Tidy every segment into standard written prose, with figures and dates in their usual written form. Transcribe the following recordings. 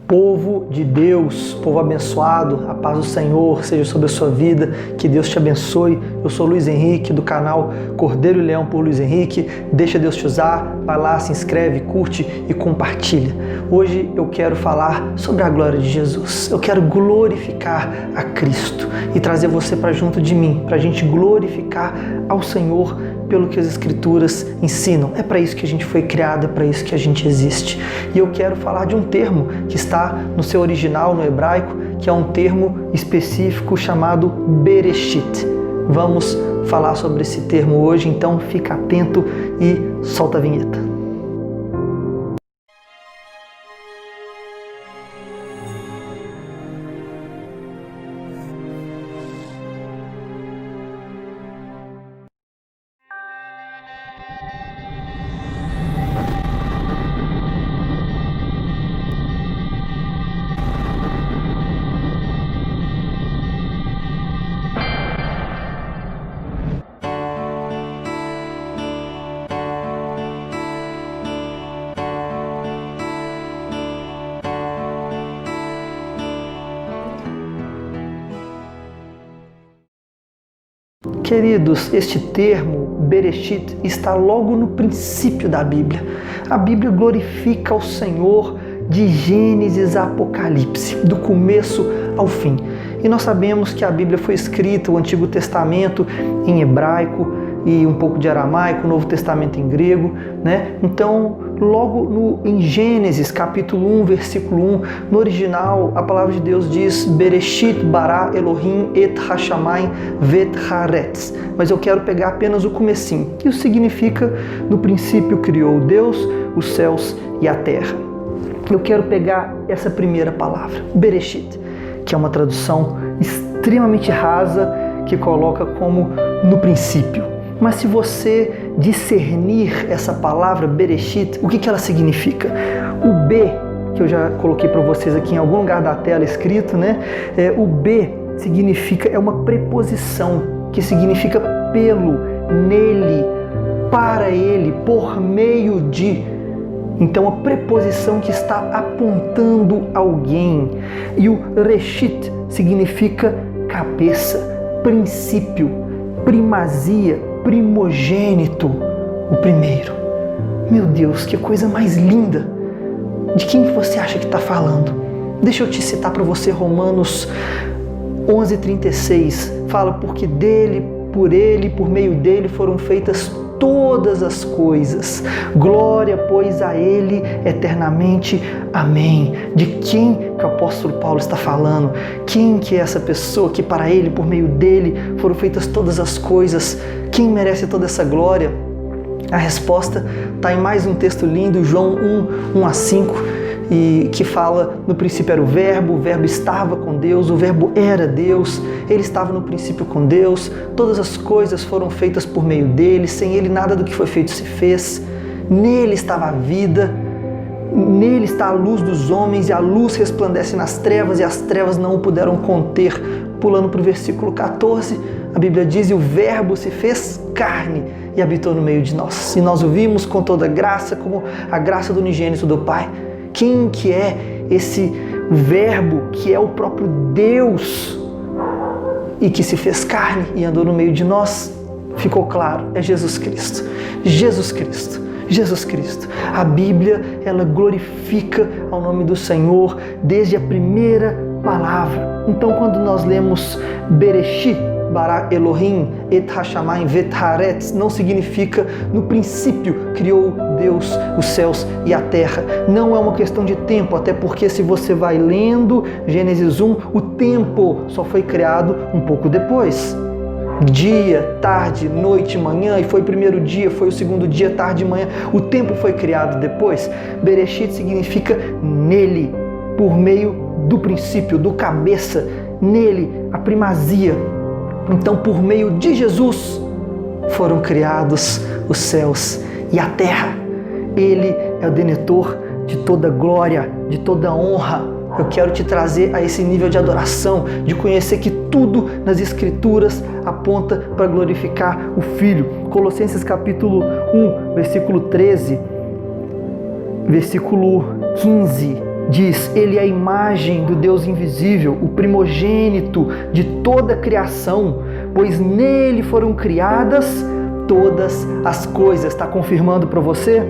Povo de Deus, povo abençoado, a paz do Senhor seja sobre a sua vida, que Deus te abençoe. Eu sou Luiz Henrique, do canal Cordeiro e Leão por Luiz Henrique. Deixa Deus te usar, vai lá, se inscreve, curte e compartilha. Hoje eu quero falar sobre a glória de Jesus. Eu quero glorificar a Cristo e trazer você para junto de mim, para a gente glorificar ao Senhor pelo que as Escrituras ensinam. É para isso que a gente foi criado, é para isso que a gente existe. E eu quero falar de um termo que está no seu original, no hebraico, que é um termo específico chamado Bereshit. Vamos falar sobre esse termo hoje, então fica atento e solta a vinheta. Queridos, este termo, Bereshit, está logo no princípio da Bíblia. A Bíblia glorifica o Senhor de Gênesis a Apocalipse, do começo ao fim. E nós sabemos que a Bíblia foi escrita, o Antigo Testamento, em hebraico e um pouco de aramaico, o Novo Testamento em grego, né? Então, logo em Gênesis, capítulo 1, versículo 1, no original, a palavra de Deus diz Bereshit bara Elohim et hashamayim vet haaretz. Mas eu quero pegar apenas o comecinho, que significa, no princípio criou Deus os céus e a terra. Eu quero pegar essa primeira palavra, Bereshit, que é uma tradução extremamente rasa, que coloca como no princípio. Mas se você discernir essa palavra Bereshit, o que ela significa? O B, que eu já coloquei para vocês aqui em algum lugar da tela escrito, né? O B significa, é uma preposição, que significa pelo, nele, para ele, por meio de. Então, a preposição que está apontando alguém. E o Reshit significa cabeça, princípio, primazia, primogênito, o primeiro. Meu Deus, que coisa mais linda! De quem você acha que está falando? Deixa eu te citar para você Romanos 11:36. Fala, porque dele, por ele, por meio dele foram feitas todas as coisas. Glória, pois, a ele eternamente. Amém. De quem que o apóstolo Paulo está falando? Quem que é essa pessoa que para ele, por meio dele, foram feitas todas as coisas? Quem merece toda essa glória? A resposta está em mais um texto lindo, João 1:1-5, e que fala, no princípio era o verbo estava com Deus, o verbo era Deus, ele estava no princípio com Deus, todas as coisas foram feitas por meio dele, sem ele nada do que foi feito se fez, nele estava a vida, nele está a luz dos homens, e a luz resplandece nas trevas, e as trevas não o puderam conter. Pulando para o versículo 14, a Bíblia diz, e o verbo se fez carne e habitou no meio de nós, e nós o vimos com toda graça, como a graça do unigênito do Pai. Quem que é esse verbo que é o próprio Deus e que se fez carne e andou no meio de nós? Ficou claro, é Jesus Cristo. Jesus Cristo. Jesus Cristo. A Bíblia, ela glorifica ao nome do Senhor desde a primeira palavra. Então, quando nós lemos Bereshit bara Elohim et hashamayim vet haaretz, não significa no princípio criou Deus os céus e a terra. Não é uma questão de tempo, até porque se você vai lendo Gênesis 1, o tempo só foi criado um pouco depois. Dia, tarde, noite, manhã, e foi o primeiro dia, foi o segundo dia, tarde e manhã. O tempo foi criado depois. Bereshit significa nele, por meio do princípio, do cabeça, nele, a primazia. Então, por meio de Jesus, foram criados os céus e a terra. Ele é o detentor de toda glória, de toda honra. Eu quero te trazer a esse nível de adoração, de conhecer que tudo nas Escrituras aponta para glorificar o Filho. Colossenses capítulo 1, versículo 13, versículo 15 diz: Ele é a imagem do Deus invisível, o primogênito de toda a criação, pois nele foram criadas todas as coisas. Está confirmando para você?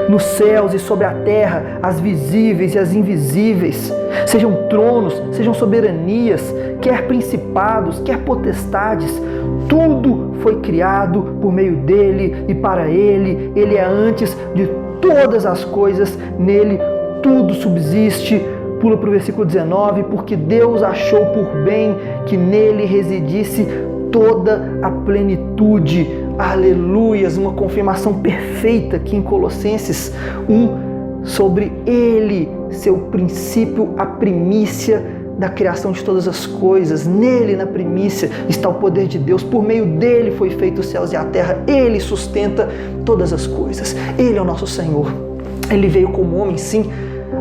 Nos céus e sobre a terra, as visíveis e as invisíveis, sejam tronos, sejam soberanias, quer principados, quer potestades, tudo foi criado por meio dele e para ele. Ele é antes de todas as coisas, nele tudo subsiste. Pula para o versículo 19, porque Deus achou por bem que nele residisse toda a plenitude. Aleluias, uma confirmação perfeita aqui em Colossenses 1, sobre ele, seu princípio, a primícia da criação de todas as coisas. Nele, na primícia, está o poder de Deus. Por meio dele foi feito os céus e a terra. Ele sustenta todas as coisas. Ele é o nosso Senhor. Ele veio como homem, sim,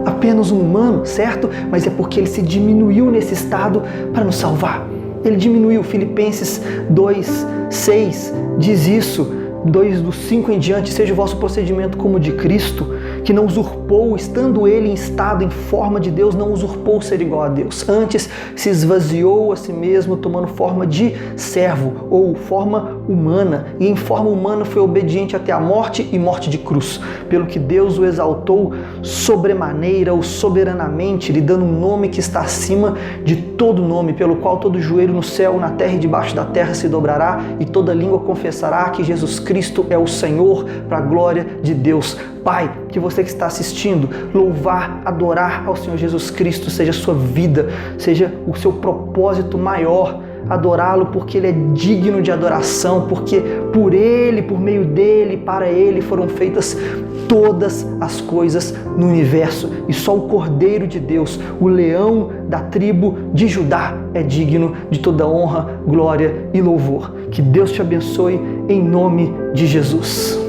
apenas um humano, certo? Mas é porque ele se diminuiu nesse estado para nos salvar. Ele diminuiu. Filipenses 2:6 diz isso, 2:5 em diante: seja o vosso procedimento como de Cristo, que não usurpou, estando ele em estado, em forma de Deus, não usurpou ser igual a Deus. Antes se esvaziou a si mesmo, tomando forma de servo, ou forma humana, e em forma humana foi obediente até a morte e morte de cruz. Pelo que Deus o exaltou sobremaneira ou soberanamente, lhe dando um nome que está acima de todo nome, pelo qual todo joelho no céu, na terra e debaixo da terra se dobrará, e toda língua confessará que Jesus Cristo é o Senhor, para a glória de Deus Pai. Que você que está assistindo, louvar, adorar ao Senhor Jesus Cristo seja a sua vida, seja o seu propósito maior, adorá-lo porque Ele é digno de adoração, porque por Ele, por meio dEle, para Ele foram feitas todas as coisas no universo, e só o Cordeiro de Deus, o leão da tribo de Judá, é digno de toda honra, glória e louvor. Que Deus te abençoe em nome de Jesus.